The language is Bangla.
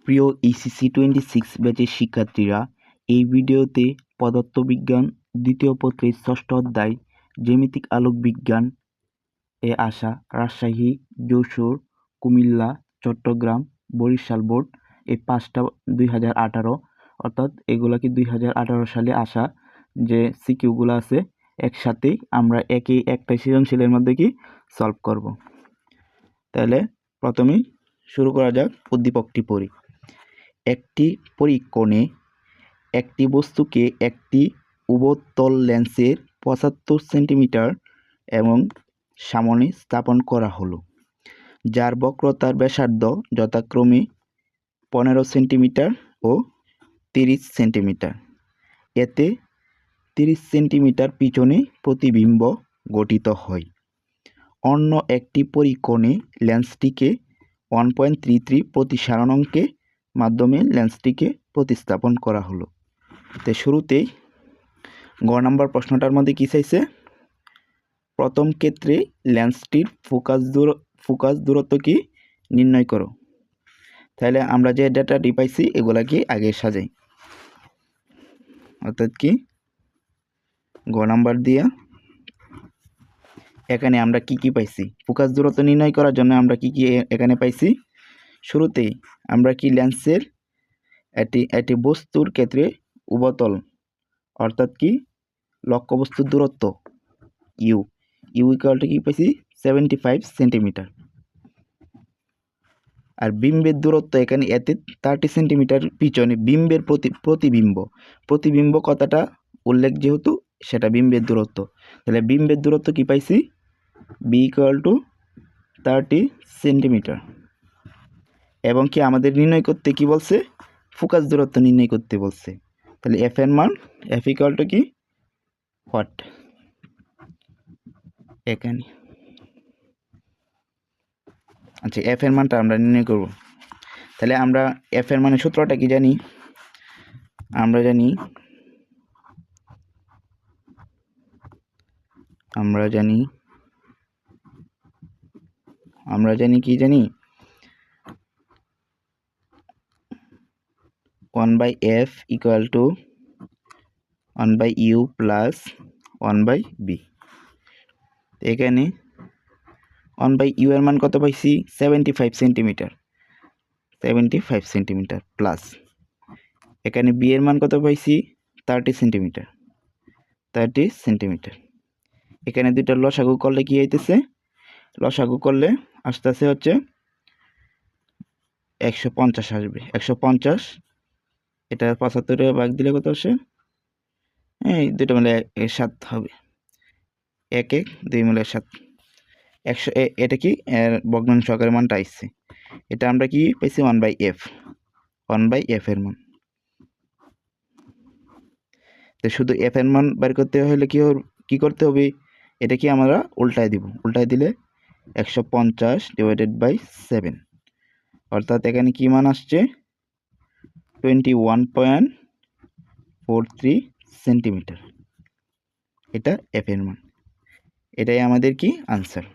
প্রিয় এইচএসসি 26 ব্যাচের শিক্ষার্থীরা, এই ভিডিওতে পদার্থবিজ্ঞান দ্বিতীয় পত্রের ষষ্ঠ অধ্যায় জ্যামিতিক আলোক বিজ্ঞান এ আসা রাজশাহী, যশোর, কুমিল্লা, চট্টগ্রাম, বরিশাল বোর্ড এই 5টা 2018 অর্থাৎ এগুলা কি 2018 সালে আসা যে সিকিউগুলো আছে একসাথেই আমরা একটা সৃজনশীলের মধ্যে কি সলভ করব। তাহলে প্রথমেই শুরু করা যাক। উদ্দীপকটি পড়ি। একটি পরিকোণে একটি বস্তুকে একটি উভতল লেন্সের 75 সেন্টিমিটার এবং সামনে স্থাপন করা হলো, যার বক্রতার ব্যাসার্ধ যথাক্রমে 15 সেন্টিমিটার ও 30 সেন্টিমিটার। এতে 30 সেন্টিমিটার পিছনে প্রতিবিম্ব গঠিত হয়। অন্য একটি পরিকোণে লেন্সটিকে 1.33 প্রতিসারণাঙ্কের মাধ্যমে লেন্সটিকে প্রতিস্থাপন করা হলো। তো শুরুতেই গ নম্বর প্রশ্নটার মধ্যে কী চাইছে? প্রথম ক্ষেত্রে লেন্সটির ফোকাস দূরত্ব কি নির্ণয় করো। তাহলে আমরা যে ডেটাটি পাইছি এগুলাকে আগে সাজাই, অর্থাৎ কি গ নাম্বার দিয়া এখানে আমরা কি পাইছি, ফোকাস দূরত্ব নির্ণয় করার জন্য আমরা কি এখানে পাইছি। শুরুতেই আমরা কি লেন্সের এটি বস্তুর ক্ষেত্রে উভতল, অর্থাৎ কি লক্ষ্যবস্তুর দূরত্ব ইউ ইকুয়ালটা কি পাইছি 75 সেন্টিমিটার। আর বিম্বের দূরত্ব এখানে এতে 30 সেন্টিমিটার পিছনে বিম্বের প্রতিবিম্ব কথাটা উল্লেখ যেহেতু সেটা বিম্বের দূরত্ব, তাহলে বিম্বের দূরত্ব কি পাইছি বি ইকুয়াল টু 30 সেন্টিমিটার। এবং কি আমাদের নির্ণয় করতে কি বলছে, ফোকাস দূরত্ব নির্ণয় করতে বলছে। তাহলে এফ এর মান এফ ইকুয়াল টু কি হোয়াট এখানে, আচ্ছা এফ এর মানটা আমরা নির্ণয় করব। তাহলে আমরা এফ এর মানের সূত্রটা কি জানি, আমরা জানি কি জানি 1/f equal to 1/u plus 1/b। এখানে 1/u এর মান কত পাইছি 75 সেন্টিমিটার প্লাস এখানে b এর মান কত পাইছি 30 সেন্টিমিটার। এখানে দুইটা লসাগু করলে কি হইতেছে, লসাগু করলে আসতেছে হচ্ছে 150 আসবে। 150 এটা 75 ভাগ দিলে কত আসে, এই দুটো মিলে 7 হবে, 1 1 2 মিলে 7 100। এটা কি এর ভগ্নাংশ আকারের মানটা আসছে, এটা আমরা কি পাইছি 1/f এর মান। তো শুধু এফ এর মান বের করতে হলে কি করতে হবে, এটা কি আমরা উল্টায় দিব, উল্টায় দিলে 150 ডিভাইডেড বাই 7, অর্থাৎ এখানে কি মান আসছে 21.43 সেন্টিমিটার। এটা এফ এর মান, এটাই আমাদের কি আনসার।